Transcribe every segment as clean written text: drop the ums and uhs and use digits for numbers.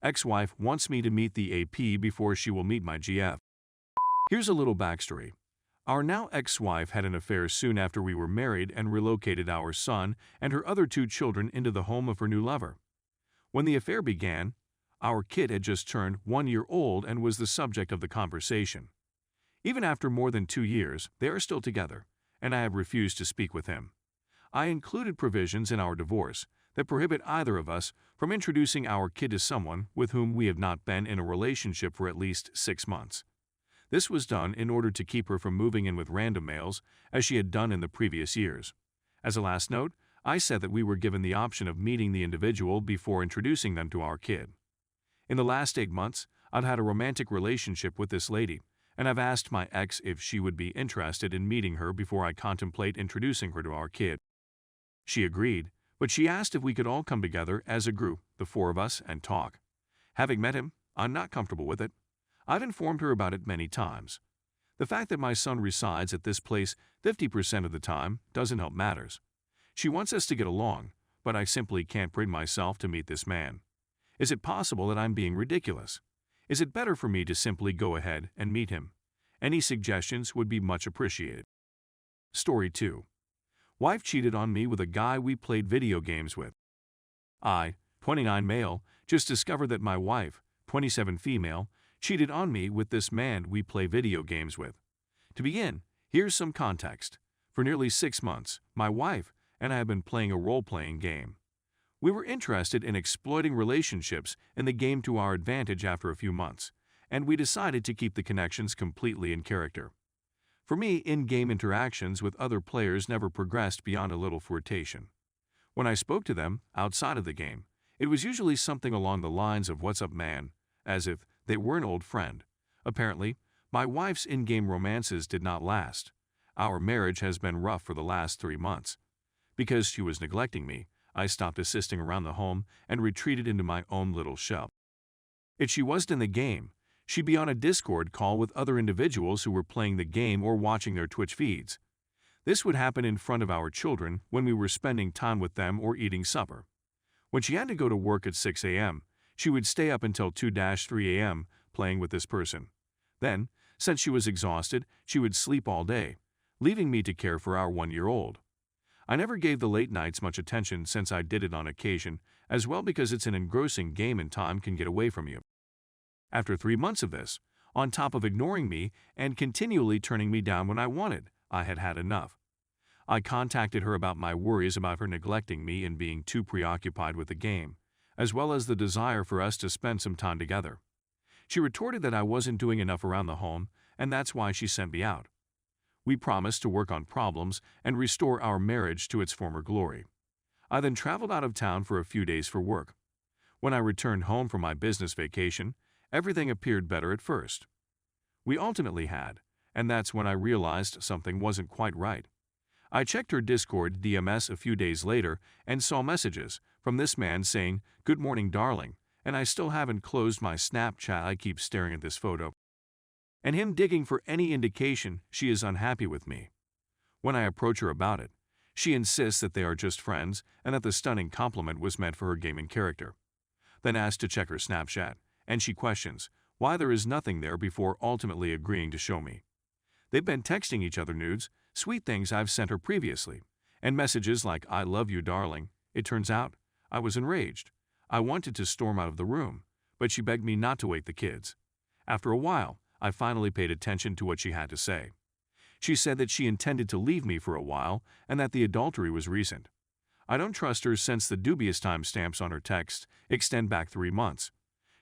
Ex-wife wants me to meet the AP before she will meet my GF. Here's a little backstory. Our now ex-wife had an affair soon after we were married and relocated our son and her other 2 children into the home of her new lover. When the affair began, our kid had just turned 1 year old and was the subject of the conversation. Even after more than 2 years, they are still together, and I have refused to speak with him. I included provisions in our divorce that prohibit either of us from introducing our kid to someone with whom we have not been in a relationship for at least 6 months. This was done in order to keep her from moving in with random males, as she had done in the previous years. As a last note, I said that we were given the option of meeting the individual before introducing them to our kid. In the last 8 months, I've had a romantic relationship with this lady, and I've asked my ex if she would be interested in meeting her before I contemplate introducing her to our kid. She agreed, but she asked if we could all come together as a group, the 4 of us, and talk. Having met him, I'm not comfortable with it. I've informed her about it many times. The fact that my son resides at this place 50% of the time doesn't help matters. She wants us to get along, but I simply can't bring myself to meet this man. Is it possible that I'm being ridiculous? Is it better for me to simply go ahead and meet him? Any suggestions would be much appreciated. Story 2. Wife cheated on me with a guy we played video games with. I, 29 male, just discovered that my wife, 27 female, cheated on me with this man we play video games with. To begin, here's some context. For nearly 6 months, my wife and I have been playing a role-playing game. We were interested in exploiting relationships in the game to our advantage after a few months, and we decided to keep the connections completely in character. For me, in-game interactions with other players never progressed beyond a little flirtation. When I spoke to them outside of the game, it was usually something along the lines of "What's up, man?" as if they were an old friend. Apparently, my wife's in-game romances did not last. Our marriage has been rough for the last 3 months. Because she was neglecting me, I stopped assisting around the home and retreated into my own little shell. If she wasn't in the game, she'd be on a Discord call with other individuals who were playing the game or watching their Twitch feeds. This would happen in front of our children when we were spending time with them or eating supper. When she had to go to work at 6 a.m., she would stay up until 2-3 a.m. playing with this person. Then, since she was exhausted, she would sleep all day, leaving me to care for our 1-year-old. I never gave the late nights much attention since I did it on occasion, as well because it's an engrossing game and time can get away from you. After 3 months of this, on top of ignoring me and continually turning me down when I wanted, I had had enough. I contacted her about my worries about her neglecting me and being too preoccupied with the game, as well as the desire for us to spend some time together. She retorted that I wasn't doing enough around the home, and that's why she sent me out. We promised to work on problems and restore our marriage to its former glory. I then traveled out of town for a few days for work. When I returned home from my business vacation, everything appeared better at first. We ultimately had, and that's when I realized something wasn't quite right. I checked her Discord DMS a few days later and saw messages from this man saying, "Good morning, darling," and I still haven't closed my Snapchat. I keep staring at this photo. And him digging for any indication she is unhappy with me. When I approach her about it, she insists that they are just friends and that the stunning compliment was meant for her gaming character. Then asks to check her Snapchat, and she questions why there is nothing there before ultimately agreeing to show me. They've been texting each other nudes, sweet things I've sent her previously, and messages like "I love you, darling." It turns out, I was enraged. I wanted to storm out of the room, but she begged me not to wake the kids. After a while, I finally paid attention to what she had to say. She said that she intended to leave me for a while and that the adultery was recent. I don't trust her since the dubious timestamps on her texts extend back 3 months.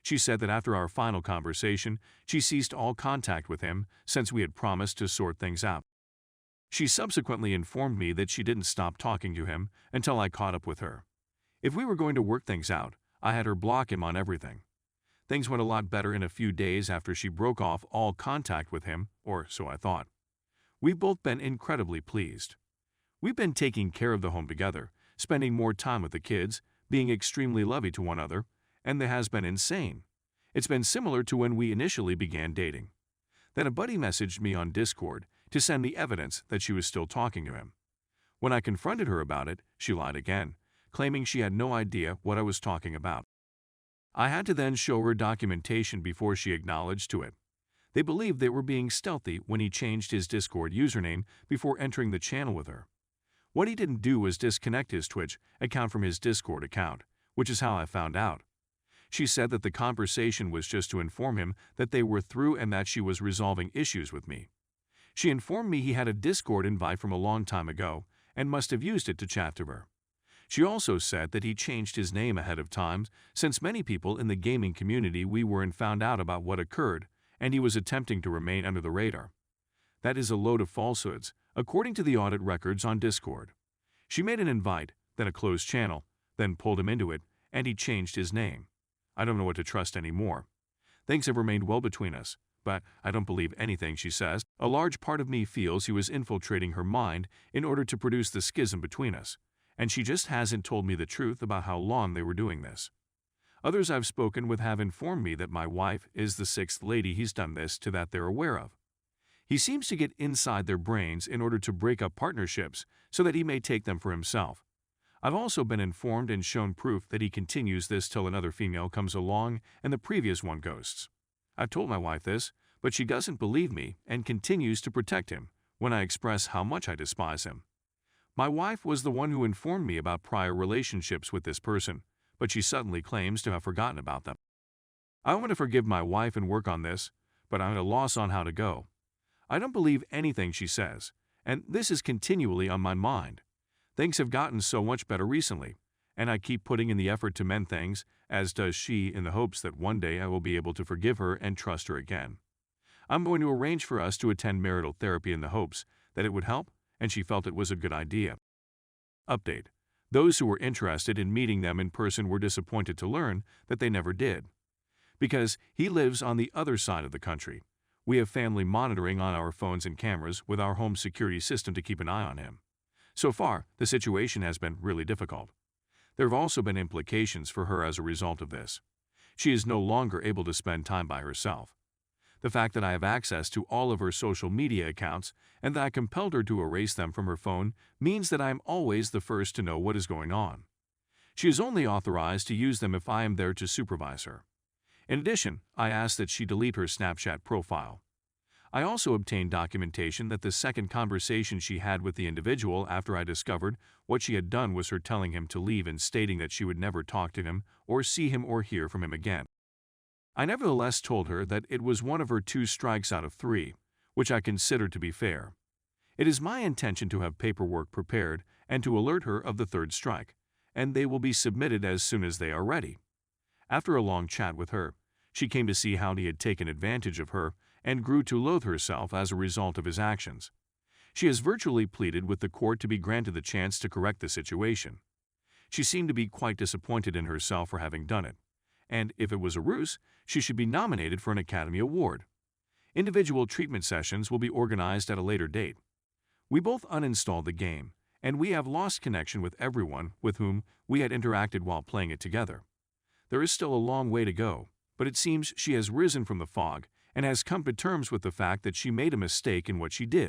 She said that after our final conversation, she ceased all contact with him since we had promised to sort things out. She subsequently informed me that she didn't stop talking to him until I caught up with her. If we were going to work things out, I had her block him on everything. Things went a lot better in a few days after she broke off all contact with him, or so I thought. We've both been incredibly pleased. We've been taking care of the home together, spending more time with the kids, being extremely lovey to one another, and it has been insane. It's been similar to when we initially began dating. Then a buddy messaged me on Discord to send me evidence that she was still talking to him. When I confronted her about it, she lied again, claiming she had no idea what I was talking about. I had to then show her documentation before she acknowledged to it. They believed they were being stealthy when he changed his Discord username before entering the channel with her. What he didn't do was disconnect his Twitch account from his Discord account, which is how I found out. She said that the conversation was just to inform him that they were through and that she was resolving issues with me. She informed me he had a Discord invite from a long time ago and must have used it to chat to her. She also said that he changed his name ahead of time since many people in the gaming community were and found out about what occurred, and he was attempting to remain under the radar. That is a load of falsehoods, according to the audit records on Discord. She made an invite, then a closed channel, then pulled him into it, and he changed his name. I don't know what to trust anymore. Things have remained well between us, but I don't believe anything she says. A large part of me feels he was infiltrating her mind in order to produce the schism between us, and she just hasn't told me the truth about how long they were doing this. Others I've spoken with have informed me that my wife is the sixth lady he's done this to that they're aware of. He seems to get inside their brains in order to break up partnerships so that he may take them for himself. I've also been informed and shown proof that he continues this till another female comes along and the previous one ghosts. I've told my wife this, but she doesn't believe me and continues to protect him when I express how much I despise him. My wife was the one who informed me about prior relationships with this person, but she suddenly claims to have forgotten about them. I want to forgive my wife and work on this, but I'm at a loss on how to go. I don't believe anything she says, and this is continually on my mind. Things have gotten so much better recently, and I keep putting in the effort to mend things, as does she, in the hopes that one day I will be able to forgive her and trust her again. I'm going to arrange for us to attend marital therapy in the hopes that it would help, and she felt it was a good idea. Update. Those who were interested in meeting them in person were disappointed to learn that they never did. Because he lives on the other side of the country, we have family monitoring on our phones and cameras with our home security system to keep an eye on him. So far, the situation has been really difficult. There have also been implications for her as a result of this. She is no longer able to spend time by herself. The fact that I have access to all of her social media accounts and that I compelled her to erase them from her phone means that I am always the first to know what is going on. She is only authorized to use them if I am there to supervise her. In addition, I asked that she delete her Snapchat profile. I also obtained documentation that the second conversation she had with the individual after I discovered what she had done was her telling him to leave and stating that she would never talk to him or see him or hear from him again. I nevertheless told her that it was one of her 2 strikes out of 3, which I considered to be fair. It is my intention to have paperwork prepared and to alert her of the 3rd strike, and they will be submitted as soon as they are ready. After a long chat with her, she came to see how he had taken advantage of her and grew to loathe herself as a result of his actions. She has virtually pleaded with the court to be granted the chance to correct the situation. She seemed to be quite disappointed in herself for having done it, and if it was a ruse, she should be nominated for an Academy Award. Individual treatment sessions will be organized at a later date. We both uninstalled the game, and we have lost connection with everyone with whom we had interacted while playing it together. There is still a long way to go, but it seems she has risen from the fog and has come to terms with the fact that she made a mistake in what she did.